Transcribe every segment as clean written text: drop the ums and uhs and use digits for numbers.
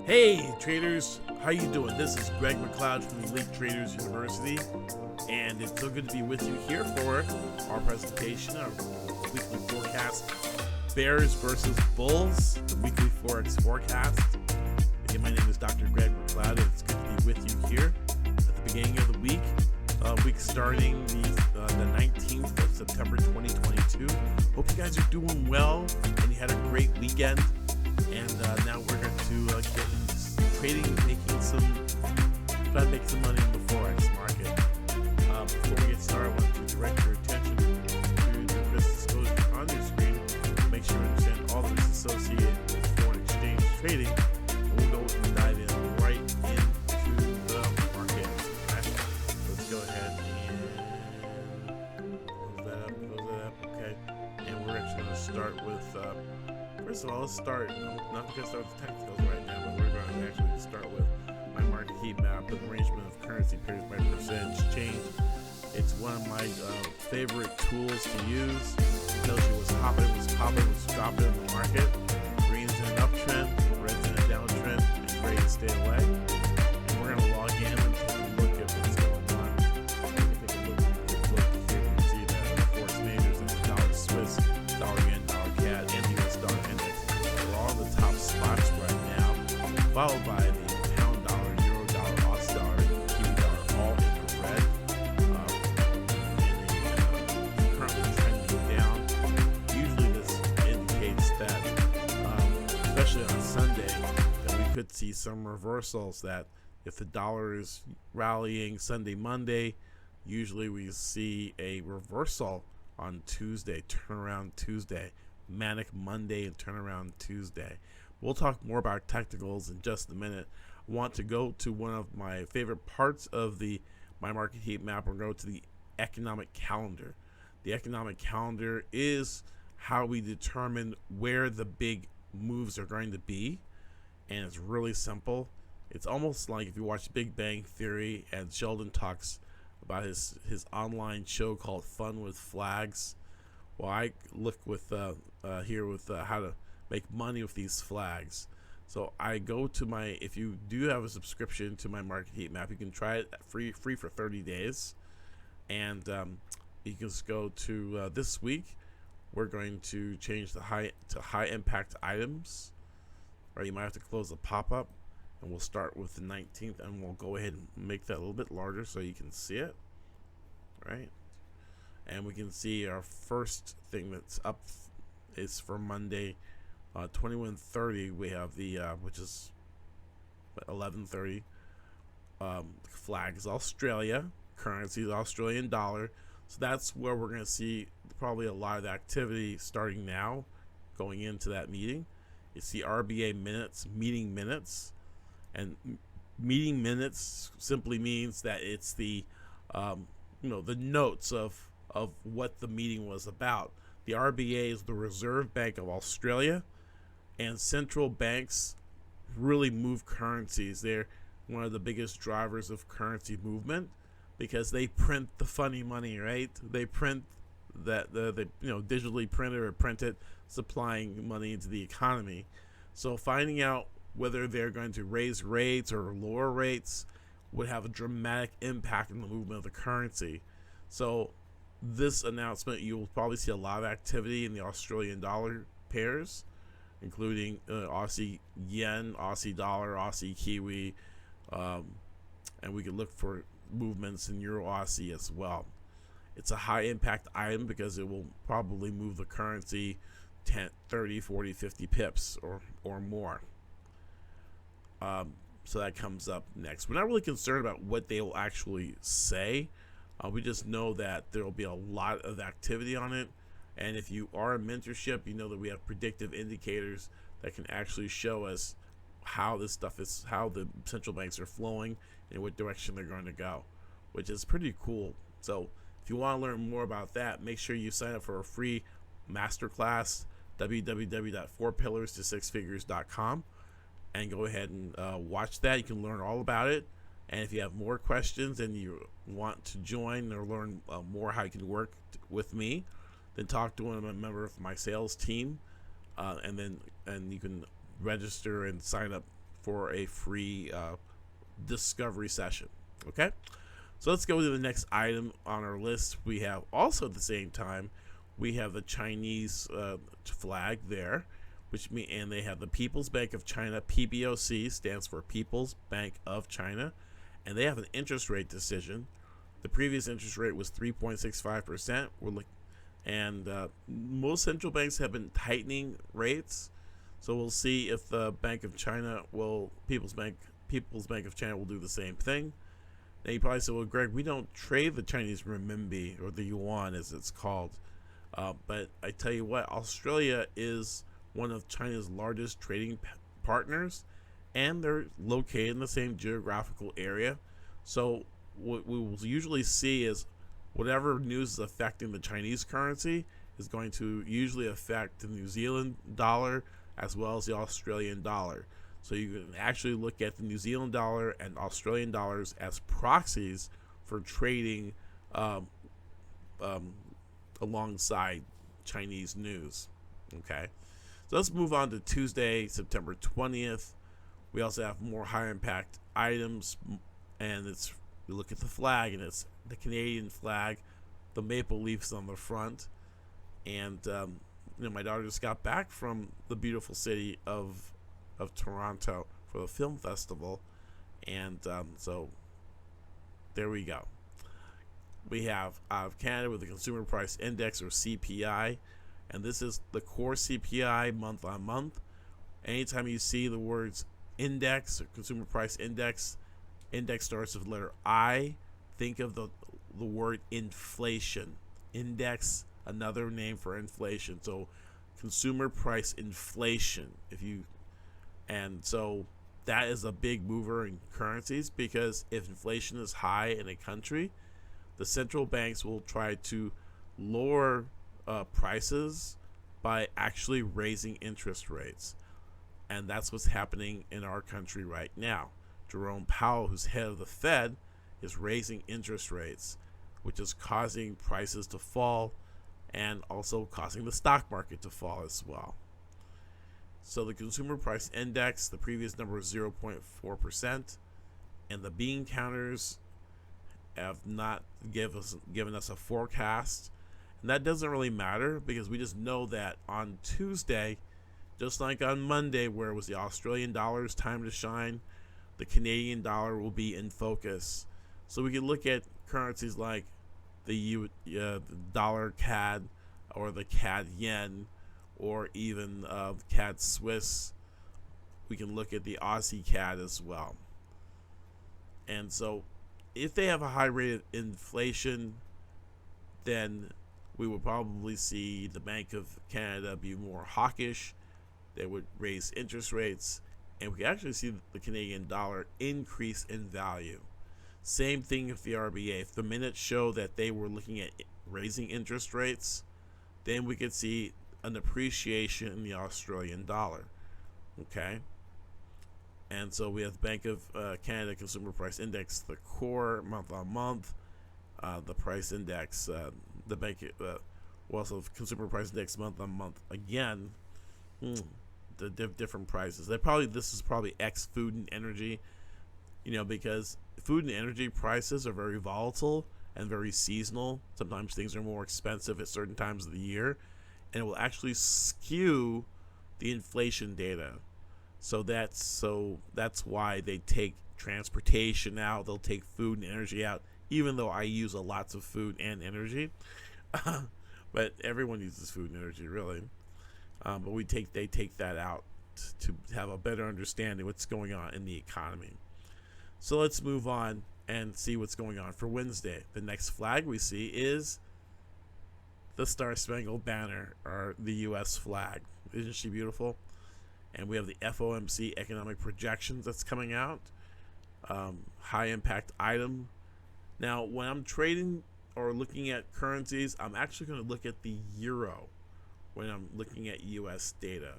Hey traders, how you doing? This is Greg McLeod from Elite Traders University, and it's so good to be with you here for our presentation, our weekly forecast, Bears versus Bulls, the weekly Forex forecast. Again, my name is Dr. Greg McLeod, and it's good to be with you here at the beginning of the week starting the 19th of September 2022. Hope you guys are doing well and you had a great weekend. And now we're going to get into trading, try to make some money in the Forex market. Before we get started, I want to direct your attention to the risk disclosure on your screen. Make sure you understand all the risks associated with foreign exchange trading. And we'll go and dive in right into the market. Okay. Let's go ahead and close that up. Okay. And we're actually going to start with. First of all, let's start, not going to start with the technicals right now, but we're going to actually start with my market heat map, the arrangement of currency pairs by percentage change. It's one of my favorite tools to use. It tells you what's hopping, what's popping, what's dropping in the market. Green's in an uptrend, red's in a downtrend, and gray is stay away. And we're going to log in and take a look at what's going on. Take a look here, you can see that the Forex majors and the dollar Swiss, dollar yen, dollar CAD, and the US dollar index are all the top spots right now, followed by the pound dollar, euro dollar, Aussie dollar, and Kiwi dollar, all in the red. Currently trending down. Usually this indicates that, especially on Sunday, that we could see some reversals, that if the dollar is rallying Sunday, Monday, usually we see a reversal on Tuesday, turnaround Tuesday, manic Monday, and turnaround Tuesday. We'll talk more about technicals in just a minute. I want to go to one of my favorite parts of my market heat map. We're going to the economic calendar. The economic calendar is how we determine where the big moves are going to be, and it's really simple. It's almost like if you watch Big Bang Theory and Sheldon talks about his online show called Fun with Flags. Well, I look with here with how to make money with these flags. So I go to if you do have a subscription to my market heat map, you can try it free for 30 days. And you can just go to this week. We're going to change the high impact items. Or you might have to close the pop-up. And we'll start with the 19th, and we'll go ahead and make that a little bit larger so you can see it. Right? And we can see our first thing that's up is for Monday, 21:30. We have the which is 11:30. Flag is Australia, currency is Australian dollar. So that's where we're going to see probably a lot of activity starting now, going into that meeting. It's the RBA minutes, meeting minutes, and meeting minutes simply means that it's the the notes of what the meeting was about. The RBA is the Reserve Bank of Australia, and central banks really move currencies. They're one of the biggest drivers of currency movement because they print the funny money, right? They print that they digitally print it or print it, supplying money into the economy. So finding out whether they're going to raise rates or lower rates would have a dramatic impact on the movement of the currency. So this announcement, you'll probably see a lot of activity in the Australian dollar pairs, including Aussie yen, Aussie dollar, Aussie Kiwi, and we can look for movements in Euro Aussie as well. It's a high impact item because it will probably move the currency 10, 30, 40, 50 pips or more. So that comes up next. We're not really concerned about what they will actually say. We just know that there will be a lot of activity on it. And if you are a mentorship, you know that we have predictive indicators that can actually show us how this stuff is, how the central banks are flowing and what direction they're going to go, which is pretty cool. So if you want to learn more about that, make sure you sign up for a free masterclass, www.4pillarsto6figures.com, and go ahead and watch that. You can learn all about it. And if you have more questions and you want to join or learn more how you can work with me, then talk to a member of my sales team, and you can register and sign up for a free discovery session. Okay, so let's go to the next item on our list. We have also at the same time, we have the Chinese flag there, and they have the People's Bank of China, PBOC, stands for People's Bank of China, and they have an interest rate decision. The previous interest rate was 3.65%. And most central banks have been tightening rates, so we'll see if the Bank of China People's Bank of China will do the same thing. Now you probably say, well, Greg, we don't trade the Chinese renminbi, or the yuan as it's called, but I tell you what, Australia is one of China's largest trading partners, and they're located in the same geographical area. So what we will usually see is whatever news is affecting the Chinese currency is going to usually affect the New Zealand dollar as well as the Australian dollar. So you can actually look at the New Zealand dollar and Australian dollars as proxies for trading alongside Chinese news. Okay, so let's move on to Tuesday, September 20th. We also have more high impact items, and we look at the flag, and it's the Canadian flag, the maple leaves on the front. And my daughter just got back from the beautiful city of Toronto for the film festival, and so there we go. We have Canada with the Consumer Price Index, or CPI, and this is the core CPI month on month. Anytime you see the words index or Consumer Price Index starts with the letter I, think of the word inflation. Index, another name for inflation. So consumer price inflation. And so that is a big mover in currencies, because if inflation is high in a country, the central banks will try to lower prices by actually raising interest rates. And that's what's happening in our country right now. Jerome Powell, who's head of the Fed, is raising interest rates, which is causing prices to fall and also causing the stock market to fall as well. So the Consumer Price Index, the previous number was 0.4%, and the bean counters have not given us a forecast. And that doesn't really matter, because we just know that on Tuesday, just like on Monday, where it was the Australian dollar's time to shine, the Canadian dollar will be in focus. So we can look at currencies like the dollar CAD, or the CAD yen, or even CAD Swiss. We can look at the Aussie CAD as well. And so if they have a high rate of inflation, then we will probably see the Bank of Canada be more hawkish. They would raise interest rates, and we can actually see the Canadian dollar increase in value. Same thing with the RBA. If the minutes show that they were looking at raising interest rates, then we could see an appreciation in the Australian dollar. Okay? And so we have the Bank of Canada Consumer Price Index, the core month on month, the price index, the bank, also Consumer Price Index month on month again. The different prices. This is probably X food and energy, because food and energy prices are very volatile and very seasonal. Sometimes things are more expensive at certain times of the year, and it will actually skew the inflation data. So that's why they take transportation out. They'll take food and energy out, even though I use lots of food and energy. But everyone uses food and energy, really. But they take that out to have a better understanding what's going on in the economy. So let's move on and see what's going on for Wednesday. The next flag we see is the Star Spangled Banner, or the U.S. flag. Isn't she beautiful? And we have the FOMC economic projections that's coming out. High impact item. Now, when I'm trading or looking at currencies, I'm actually going to look at the euro when I'm looking at U.S. data.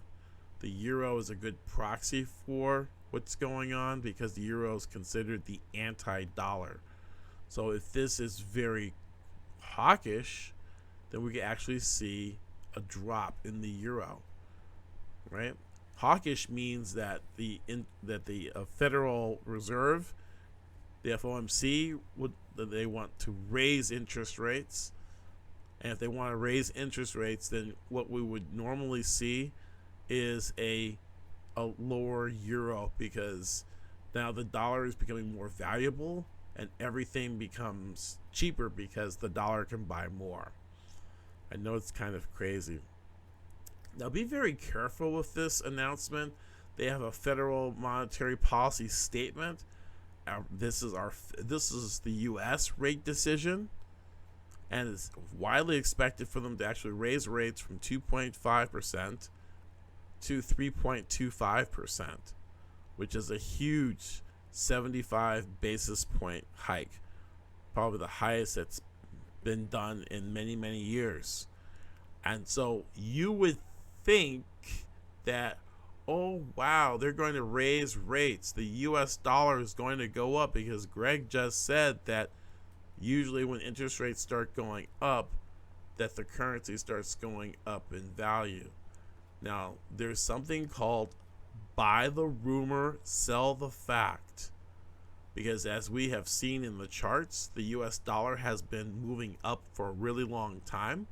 The euro is a good proxy for what's going on, because the euro is considered the anti-dollar. So if this is very hawkish, then we can actually see a drop in the euro, right? Hawkish means that the Federal Reserve, the FOMC, they want to raise interest rates. And if they want to raise interest rates, then what we would normally see is a lower euro, because now the dollar is becoming more valuable and everything becomes cheaper because the dollar can buy more. I know it's kind of crazy. Now be very careful with this announcement. They have a federal monetary policy statement. This is the U.S. rate decision, and it's widely expected for them to actually raise rates from 2.5% to 3.25%, which is a huge 75 basis point hike, probably the highest that's been done in many, many years. And so you would think that, oh wow, they're going to raise rates, the US dollar is going to go up, because Greg just said that usually when interest rates start going up, that the currency starts going up in value. Now, there's something called buy the rumor, sell the fact, because as we have seen in the charts, the US dollar has been moving up for a really long time,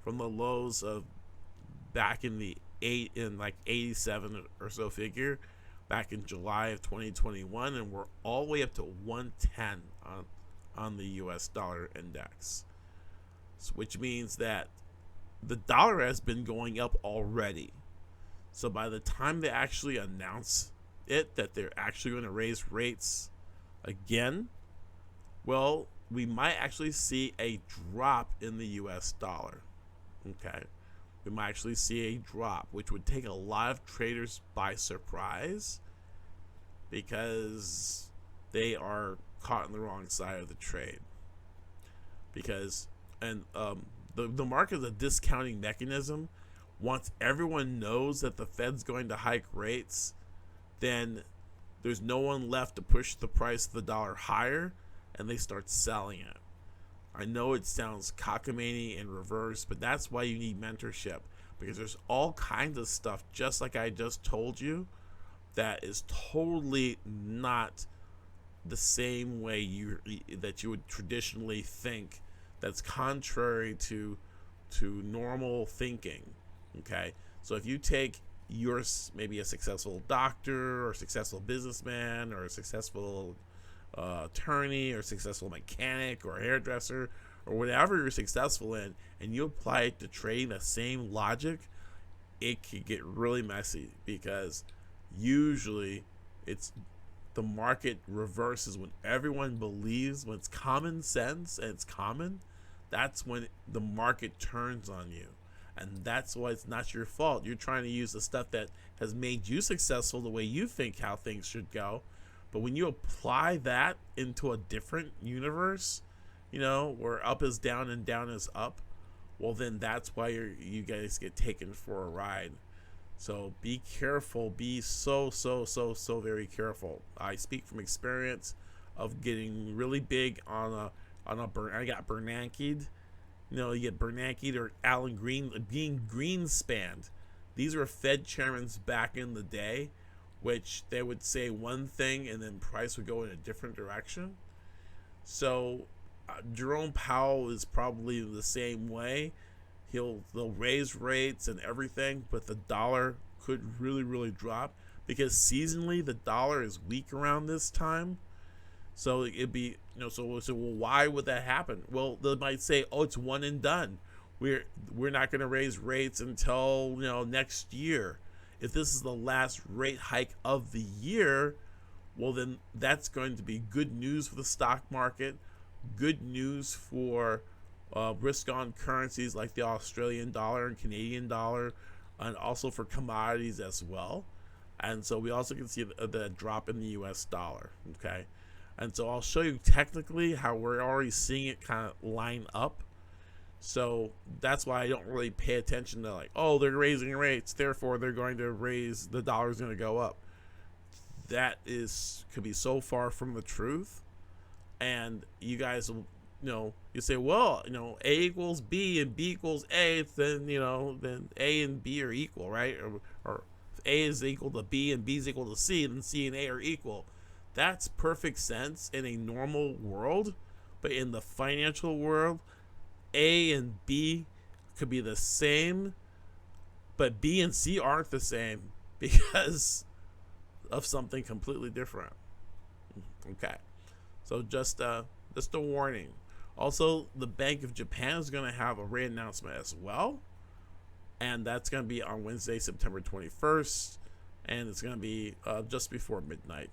from the lows of back in the 87 or so figure back in July of 2021, and we're all the way up to 110 on the US dollar index, which means that the dollar has been going up already. So by the time they actually announce it, that they're actually going to raise rates again, well, we might actually see a drop in the US dollar. Okay, we might actually see a drop, which would take a lot of traders by surprise, because they are caught on the wrong side of the trade. Because the market is a discounting mechanism. Once everyone knows that the Fed's going to hike rates, then there's no one left to push the price of the dollar higher, and they start selling it. I know it sounds cockamamie in reverse, but that's why you need mentorship, because there's all kinds of stuff, just like I just told you, that is totally not the same way that you would traditionally think, that's contrary to normal thinking. Okay, so if you take maybe a successful doctor or successful businessman or a successful attorney or successful mechanic or hairdresser or whatever you're successful in, and you apply it to trading, the same logic, it could get really messy, because usually the market reverses when everyone believes, when it's common sense and it's common, that's when the market turns on you. And that's why it's not your fault. You're trying to use the stuff that has made you successful the way you think how things should go. But when you apply that into a different universe, where up is down and down is up, well, then that's why you guys get taken for a ride. So be careful. Be so very careful. I speak from experience of getting really big on a I got Bernanke'd. You get Bernanke or Alan being Greenspanned. These were Fed chairmen back in the day, which they would say one thing and then price would go in a different direction. So Jerome Powell is probably the same way. They'll raise rates and everything, but the dollar could really drop, because seasonally the dollar is weak around this time. So it'd be, well, why would that happen? Well, they might say, oh, it's one and done. We're not going to raise rates until, next year. If this is the last rate hike of the year, well, then that's going to be good news for the stock market, good news for risk-on currencies like the Australian dollar and Canadian dollar, and also for commodities as well. And so we also can see the drop in the US dollar, okay? And so I'll show you technically how we're already seeing it kind of line up. So that's why I don't really pay attention to oh, they're raising rates, therefore they're going to raise, the dollar's going to go up. That could be so far from the truth. And you guys will, you say, well, A equals B and B equals A, then, then A and B are equal, right? Or if A is equal to B and B is equal to C, then C and A are equal. That's perfect sense in a normal world, but in the financial world, A and B could be the same, but B and C aren't the same because of something completely different. Okay, so just a warning. Also, the Bank of Japan is going to have a rate announcement as well, and that's going to be on Wednesday, September 21st, and it's going to be just before midnight.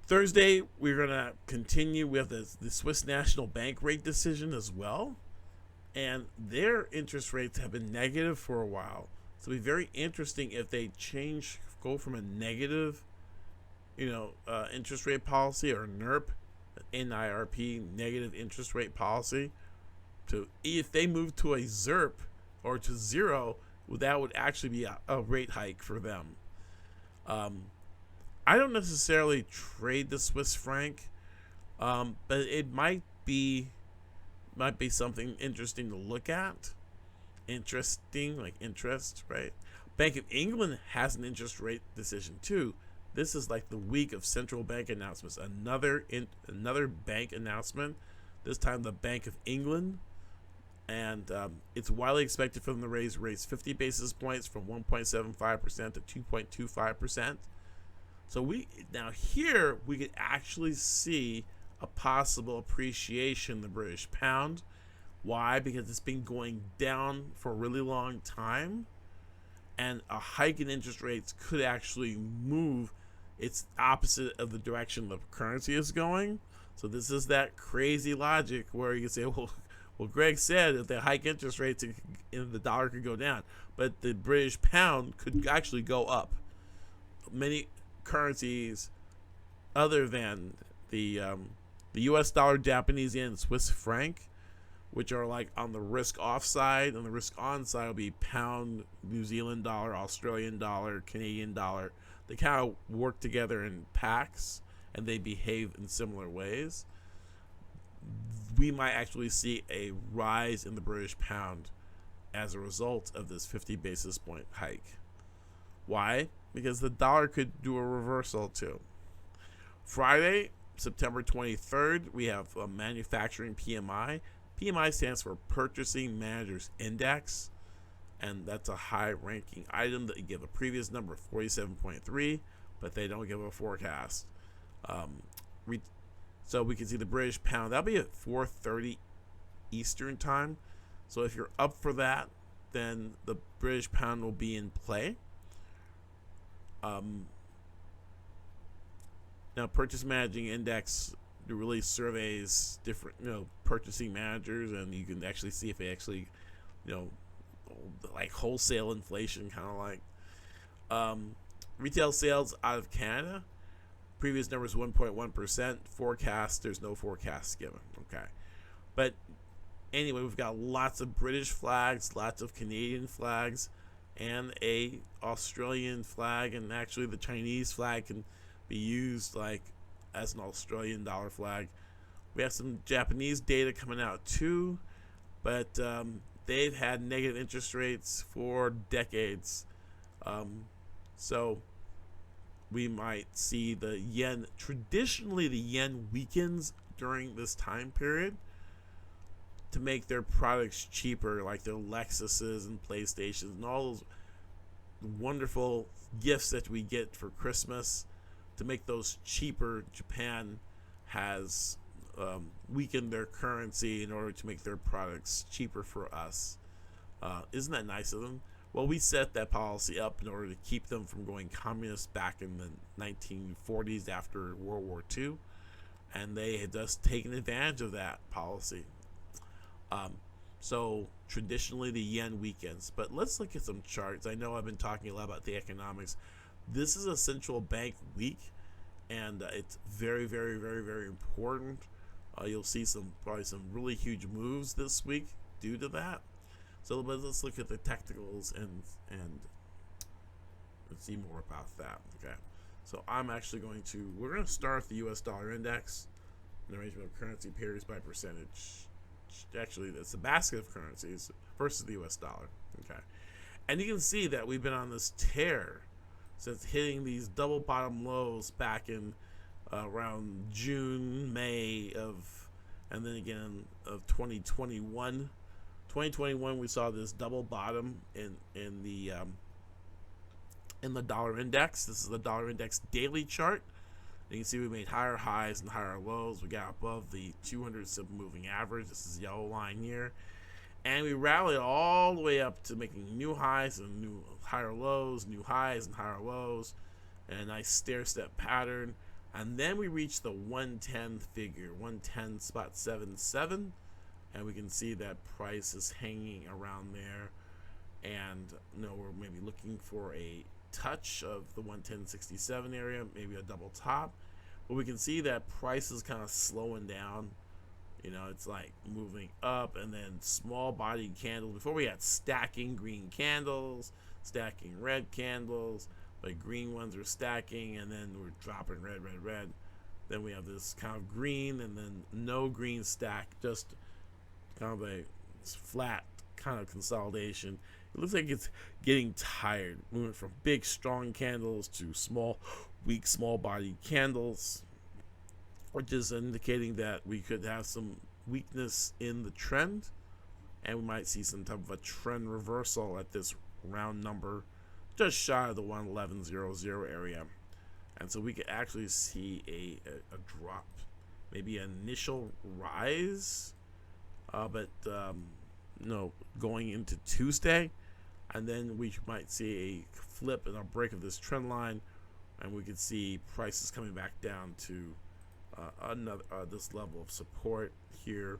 Thursday, we're going to continue with the Swiss National Bank rate decision as well, and their interest rates have been negative for a while. So it'll be very interesting if they go from a negative, interest rate policy, or NIRP, NIRP, negative interest rate policy, to if they move to a ZIRP or to zero, that would actually be a rate hike for them. I don't necessarily trade the Swiss franc, but it might be something interesting to look at. Interesting, like interest, right? Bank of England has an interest rate decision too. This is like the week of central bank announcements. Another bank announcement. This time the Bank of England, and it's widely expected for them to raise 50 basis points from 1.75% to 2.25%. So now here we could actually see a possible appreciation in the British pound. Why? Because it's been going down for a really long time, and a hike in interest rates could actually move its opposite of the direction the currency is going. So this is that crazy logic where you can say, well, Greg said if they hike interest rates, the dollar could go down, but the British pound could actually go up. Many currencies other than the U.S. dollar, Japanese yen, and Swiss franc, which are like on the risk off side, and the risk on side will be pound, New Zealand dollar, Australian dollar, Canadian dollar. They kind of work together in packs, and they behave in similar ways. We might actually see a rise in the British pound as a result of this 50 basis point hike. Why? Because the dollar could do a reversal too. Friday, September 23rd, we have a manufacturing PMI. PMI stands for Purchasing Managers Index, and that's a high-ranking item that you give a previous number of 47.3, but they don't give a forecast. So we can see the British pound. That'll be at 4:30 Eastern time. So if you're up for that, then the British pound will be in play. Now, Purchase Managing Index really surveys different, purchasing managers, and you can actually see if they actually, like wholesale inflation, kind of like. Retail sales out of Canada, previous numbers 1.1%. Forecast, there's no forecast given. Okay, but anyway, we've got lots of British flags, lots of Canadian flags, and a Australian flag, and actually the Chinese flag can be used like as an Australian dollar flag. We have some Japanese data coming out too, but they've had negative interest rates for decades. So we might see the yen. Traditionally, the yen weakens during this time period to make their products cheaper, like their Lexuses and PlayStations and all those wonderful gifts that we get for Christmas. To make those cheaper, Japan has weakened their currency in order to make their products cheaper for us. Isn't that nice of them? Well, we set that policy up in order to keep them from going communist back in the 1940s after World War II, and they had just taken advantage of that policy. So traditionally the yen weakens, but let's look at some charts. I know I've been talking a lot about the economics. This is a central bank week, and it's very, very, very, very important. You'll see probably some really huge moves this week due to that. So let's look at the technicals and let's see more about that. Okay, so we're going to start with the U.S. dollar index, an arrangement of currency pairs by percentage. Actually, that's a basket of currencies versus the U.S. dollar. Okay, And you can see that we've been on this tear since hitting these double bottom lows back in around June, May of, and then again of 2021. 2021 we saw this double bottom in the dollar index. This is the dollar index daily chart. You can see we made higher highs and higher lows. We got above the 200 simple moving average. This is the yellow line here. And we rallied all the way up to making new highs and new higher lows, new highs and higher lows, and a nice stair-step pattern. And then we reached the 110 figure, 110.77, and we can see that price is hanging around there. And we're maybe looking for a touch of the 110.67 area, maybe a double top. But we can see that price is kind of slowing down. It's like moving up, and then small body candles. Before we had stacking green candles, stacking red candles, but green ones are stacking, and then we're dropping red, red, red. Then we have this kind of green, and then no green stack, just kind of a flat kind of consolidation. It looks like it's getting tired, moving from big strong candles to small weak small body candles, which is indicating that we could have some weakness in the trend, and we might see some type of a trend reversal at this round number just shy of the 111.00 area. And so we could actually see a drop, maybe an initial rise, but going into Tuesday, and then we might see a flip and a break of this trend line, and we could see prices coming back down to this level of support here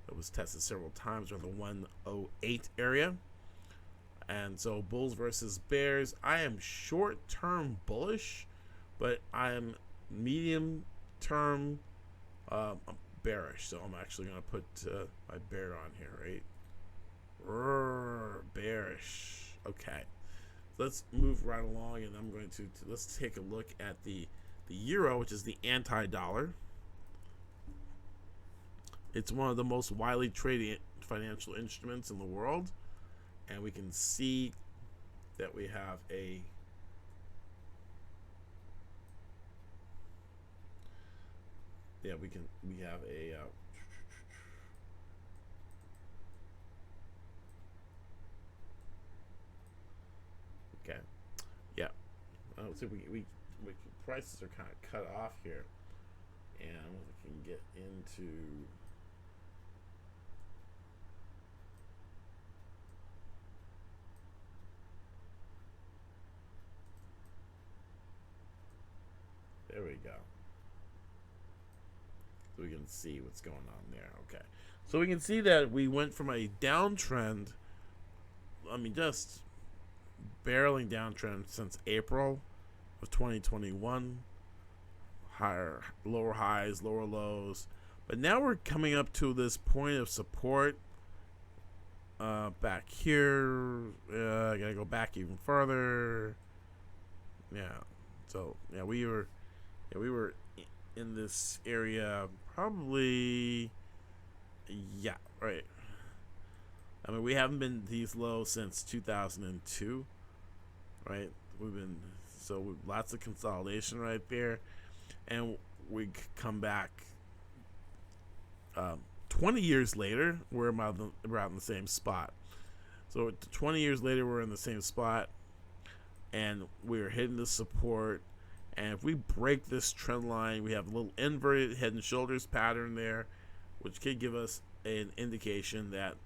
that was tested several times around the 108 area. And so bulls versus bears, I am short-term bullish, but I am medium-term bearish. So I'm actually going to put my bear on here, right? Bearish. Okay. Let's move right along, and I'm going to let's take a look at the euro, which is the anti-dollar. It's one of the most widely traded financial instruments in the world, and we can see that we have a okay, yeah. So we prices are kind of cut off here, and we can get into there we go. So we can see what's going on there. Okay, so we can see that we went from a downtrend, just barreling downtrend since April of 2021, lower highs, lower lows, but now we're coming up to this point of support back here. I gotta go back even further. We were in this area probably, right. We haven't been these low since 2002, right? Lots of consolidation right there, and we come back 20 years later, we're about in the same spot. So 20 years later, we're in the same spot, and we're hitting the support. And if we break this trend line, we have a little inverted head and shoulders pattern there, which could give us an indication that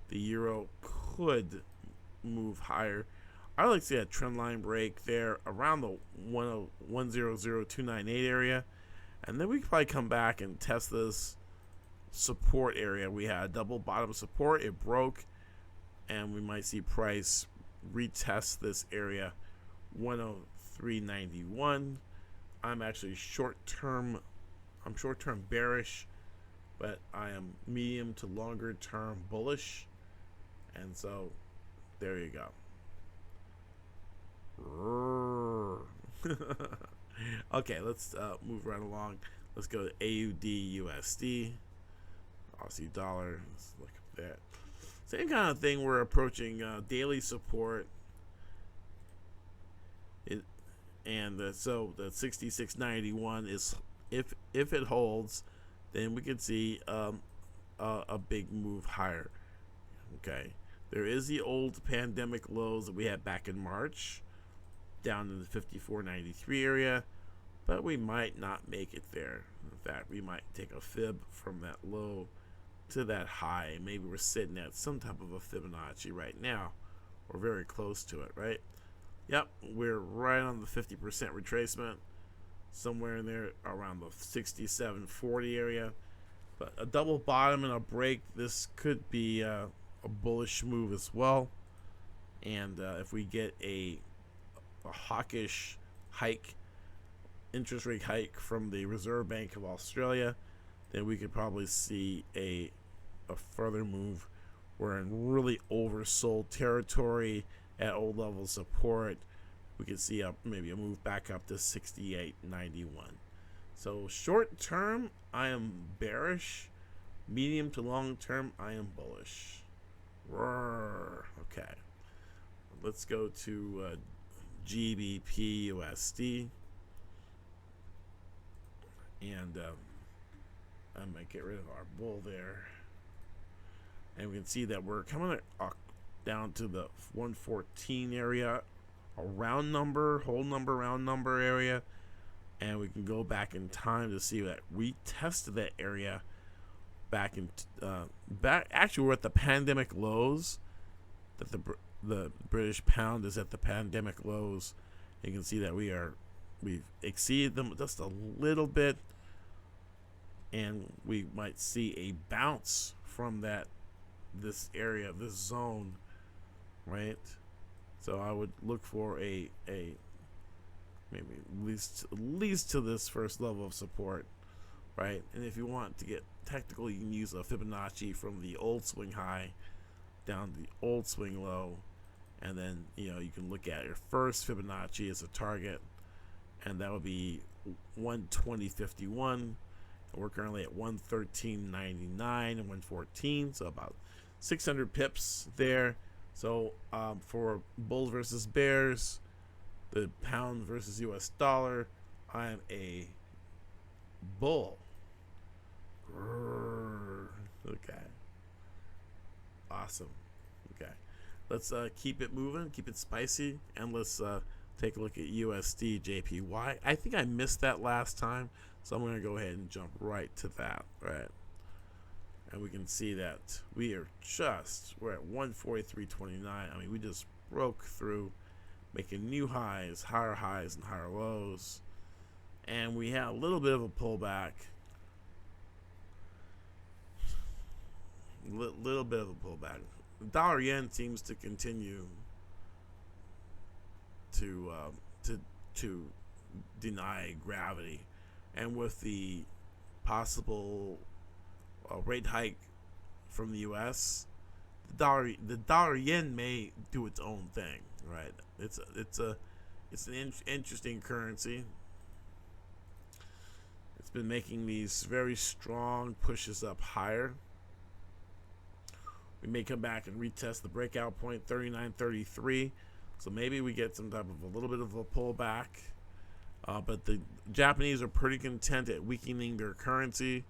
the euro could move higher. I like to see a trend line break there around the 100.298 area, and then we could probably come back and test this support area. We had a double bottom support, it broke, and we might see price retest this area 103.91. I'm actually short-term bearish, but I am medium to longer term bullish, and so there you go. Okay, let's move right along. Let's go to AUD USD, Aussie dollar. Let's look at that. Same kind of thing. We're approaching daily support It and so the 66.91 is, if it holds, then we could see a big move higher. Okay, there is the old pandemic lows that we had back in March, down in the 54.93 area, but we might not make it there. In fact, we might take a fib from that low to that high. Maybe we're sitting at some type of a Fibonacci right now, or very close to it, right? Yep, we're right on the 50% retracement, somewhere in there around the 67.40 area. But a double bottom and a break, this could be a bullish move as well. And if we get a hawkish hike, interest rate hike from the Reserve Bank of Australia, then we could probably see a further move. We're in really oversold territory at old level of support. We could see maybe a move back up to 68.91. So short term, I am bearish. Medium to long term, I am bullish. Roar. Okay, let's go to GBP USD, and I might get rid of our bull there, and we can see that we're coming down to the 114 area, a round number, whole number, round number area, and we can go back in time to see that we tested that area back in actually we're at the pandemic lows, that the British pound is at the pandemic lows. You can see that we've exceeded them just a little bit, and we might see a bounce from this area, this zone, right? So I would look for a maybe at least to this first level of support, right? And if you want to get technical, you can use a Fibonacci from the old swing high down to the old swing low, and then you can look at your first Fibonacci as a target, and that would be 120.51. We're currently at 113.99 and 114, so about 600 pips there. So for bulls versus bears, the pound versus US dollar, I am a bull. Okay, awesome. Okay, let's keep it moving, keep it spicy, and let's take a look at USD JPY. I think I missed that last time, so I'm going to go ahead and jump right to that, right? And we can see that we're at 143.29. I mean, we just broke through, making new highs, higher highs and higher lows, and we had a little bit of a pullback. Little bit of a pullback. The dollar yen seems to continue to deny gravity, and with the possible rate hike from the U.S., the dollar yen may do its own thing, right? It's an interesting currency. It's been making these very strong pushes up higher. We may come back and retest the breakout point 39.33, so maybe we get some type of a little bit of a pullback. But the Japanese are pretty content at weakening their currency,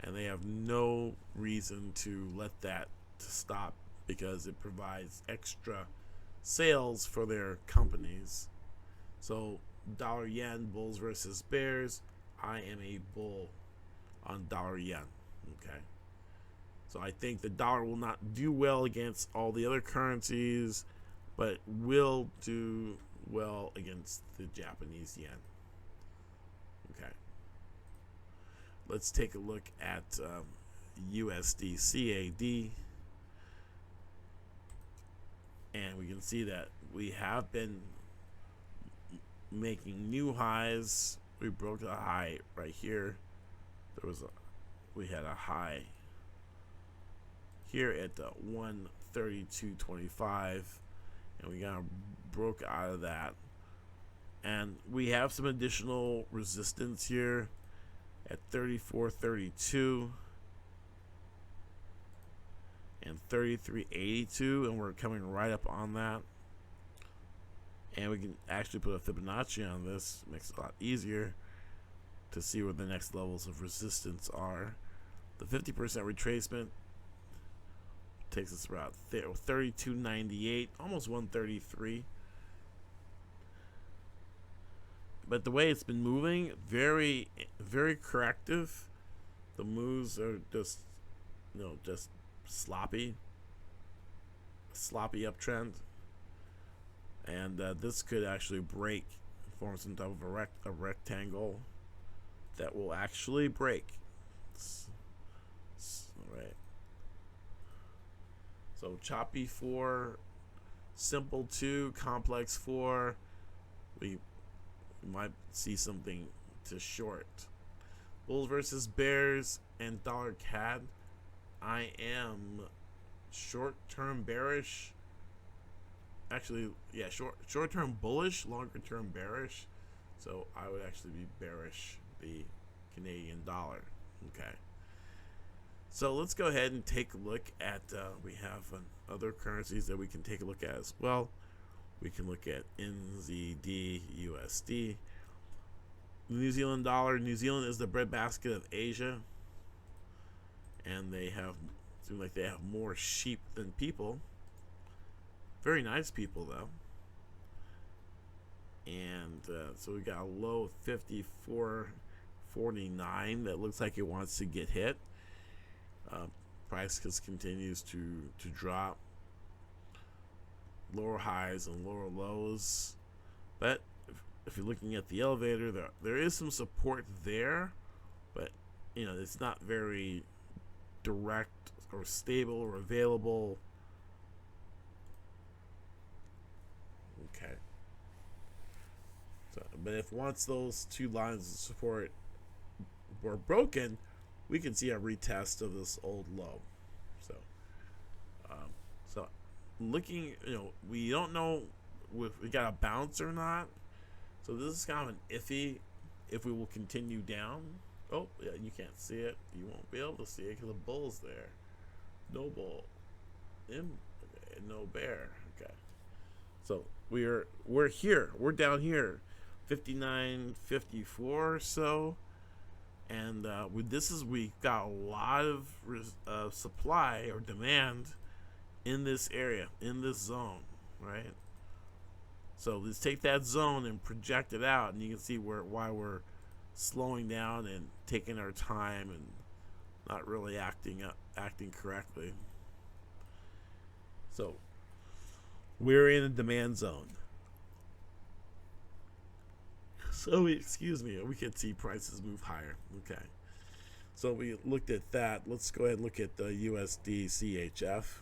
and they have no reason to let that to stop, because it provides extra sales for their companies. So dollar yen, bulls versus bears, I am a bull on dollar yen. Okay, so I think the dollar will not do well against all the other currencies, but will do well against the Japanese yen. Okay, let's take a look at USD CAD, and we can see that we have been making new highs. We broke a high right here. We had a high here at the 132.25, and we kind of broke out of that, and we have some additional resistance here at 34.32 and 33.82, and we're coming right up on that. And we can actually put a Fibonacci on this. Makes it a lot easier to see where the next levels of resistance are. The 50% retracement takes us about 32.98, almost 133. But the way it's been moving, very, very corrective. The moves are just, just sloppy uptrend. And this could actually break, form some type of a rectangle that will actually break. Right. So choppy 4, simple 2, complex 4. We might see something to short. Bulls versus bears and dollar CAD. I am short-term bearish. Actually, yeah, short-term bullish, longer-term bearish. So I would actually be bearish the Canadian dollar. Okay. So let's go ahead and take a look at, we have other currencies that we can take a look at as well. We can look at NZD, USD. New Zealand dollar. New Zealand is the breadbasket of Asia. And they seem like they have more sheep than people. Very nice people, though. And so we got a low of 54.49 that looks like it wants to get hit. Price just continues to drop. Lower highs and lower lows. But if you're looking at the elevator, there is some support there. But, it's not very direct or stable or available. Okay. So, but if once those two lines of support were broken, we can see a retest of this old low. So, looking, we don't know if we got a bounce or not. So this is kind of an iffy if we will continue down. Oh, yeah, you can't see it. You won't be able to see it because the bull's there. No bull. No bear. Okay. So we're here. We're down here, 59.54 or so, and we got a lot of supply or demand in this area, in this zone, right? So let's take that zone and project it out, and you can see why we're slowing down and taking our time and not really acting correctly. So we're in a demand zone. So we can see prices move higher. Okay. So we looked at that. Let's go ahead and look at the USD CHF.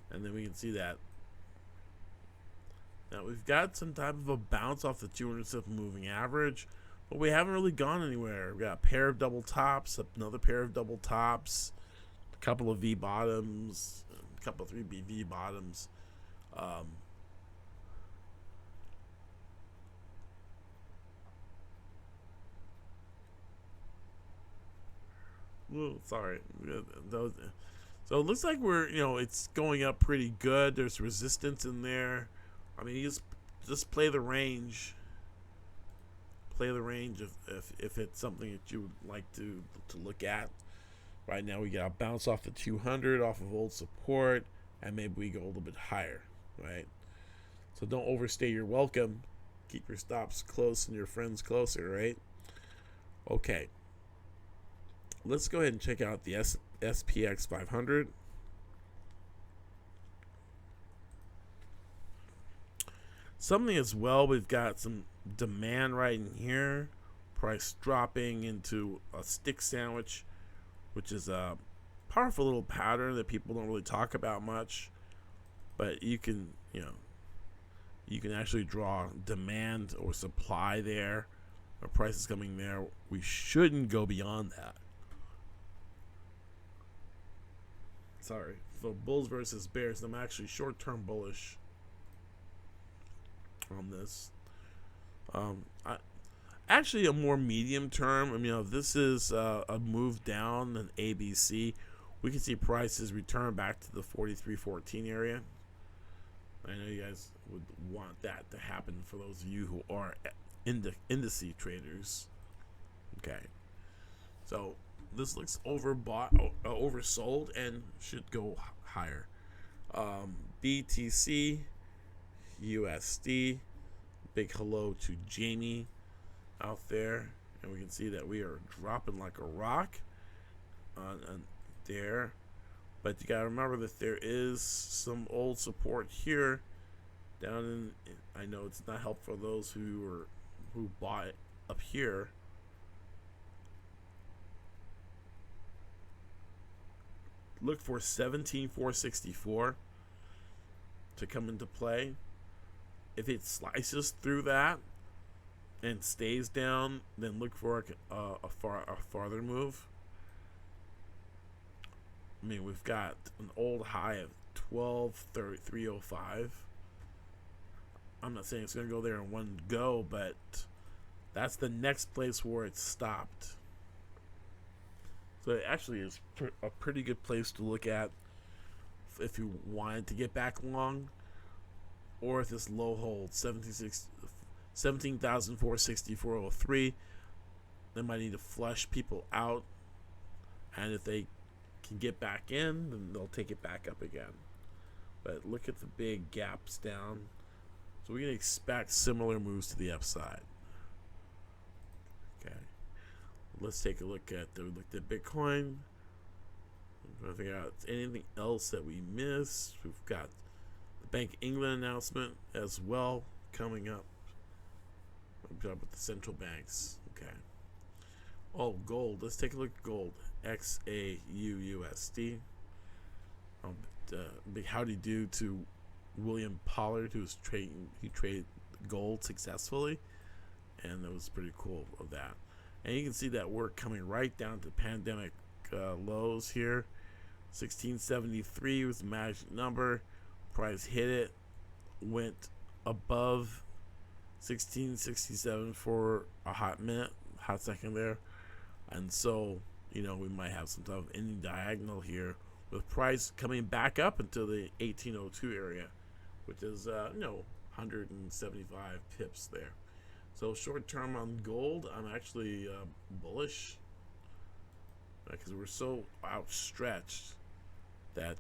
And then we can see that now we've got some type of a bounce off the 200 moving average, but we haven't really gone anywhere. We got a pair of double tops, another pair of double tops, a couple of V bottoms, a couple of 3 V bottoms. Sorry. So it looks like we're, it's going up pretty good. There's resistance in there. I mean, you just play the range. Play the range if it's something that you would like to look at. Right now we got a bounce off the 200, off of old support, and maybe we go a little bit higher, right? So don't overstay your welcome. Keep your stops close and your friends closer, right? Okay. Let's go ahead and check out the SPX 500. Something as well, we've got some demand right in here. Price dropping into a stick sandwich, which is a powerful little pattern that people don't really talk about much. But you can, you can actually draw demand or supply there. Our price is coming there. We shouldn't go beyond that. Sorry. So bulls versus bears. I'm actually short-term bullish on this. Actually a more medium term. I mean, this is a move down an ABC. we can see prices return back to the 43.14 area. I know you guys would want that to happen for those of you who are indice traders. Okay, so this looks oversold and should go higher. BTC, USD, big hello to Jamie out there, and we can see that we are dropping like a rock on there. But you gotta remember that there is some old support here down in, I know it's not helpful for those who bought it up here. Look for 17,464 to come into play. If it slices through that and stays down, then look for a farther move. I mean, we've got an old high of 12,305. I'm not saying it's going to go there in one go, but that's the next place where it stopped. So it actually is a pretty good place to look at if you wanted to get back long, or if this low holds 17,464.03. They might need to flush people out, and if they can get back in, then they'll take it back up again. But look at the big gaps down, so we can expect similar moves to the upside. Okay, let's take a look at Bitcoin. I'm trying to figure out anything else that we missed. We've got the Bank of England announcement as well coming up. I'm talking about the central banks. Okay. Oh, gold. Let's take a look at gold. XAUUSD. Big howdy do to William Pollard, who's trading. He traded gold successfully, and it was pretty cool of that. And you can see that we're coming right down to pandemic lows here. 1673 was the magic number. Price hit it, went above 1667 for a hot second there, and so we might have some type of ending diagonal here with price coming back up into the 1802 area, which is 175 pips there. So short term on gold, I'm actually bullish because we're so outstretched that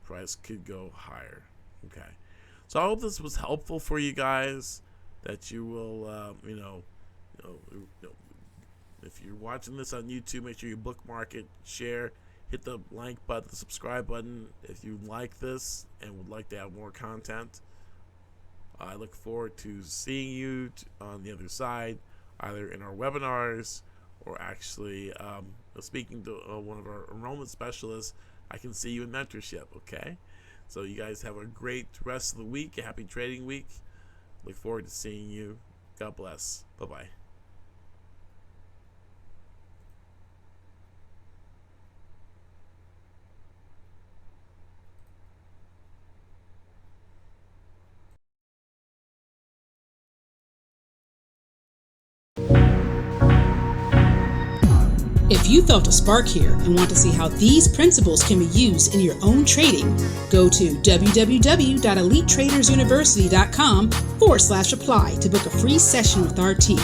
price could go higher. Okay, so I hope this was helpful for you guys, that you will if you're watching this on YouTube, make sure you bookmark it, share, hit the like button, the subscribe button if you like this and would like to have more content. I look forward to seeing you on the other side, either in our webinars or actually speaking to one of our enrollment specialists. I can see you in mentorship. Okay, so you guys have a great rest of the week, a happy trading week. Look forward to seeing you. God bless. Bye-bye. If you felt a spark here and want to see how these principles can be used in your own trading, go to www.elitetradersuniversity.com/apply to book a free session with our team.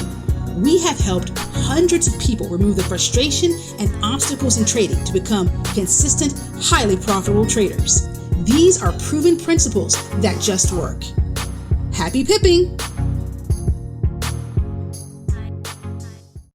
We have helped hundreds of people remove the frustration and obstacles in trading to become consistent, highly profitable traders. These are proven principles that just work. Happy pipping!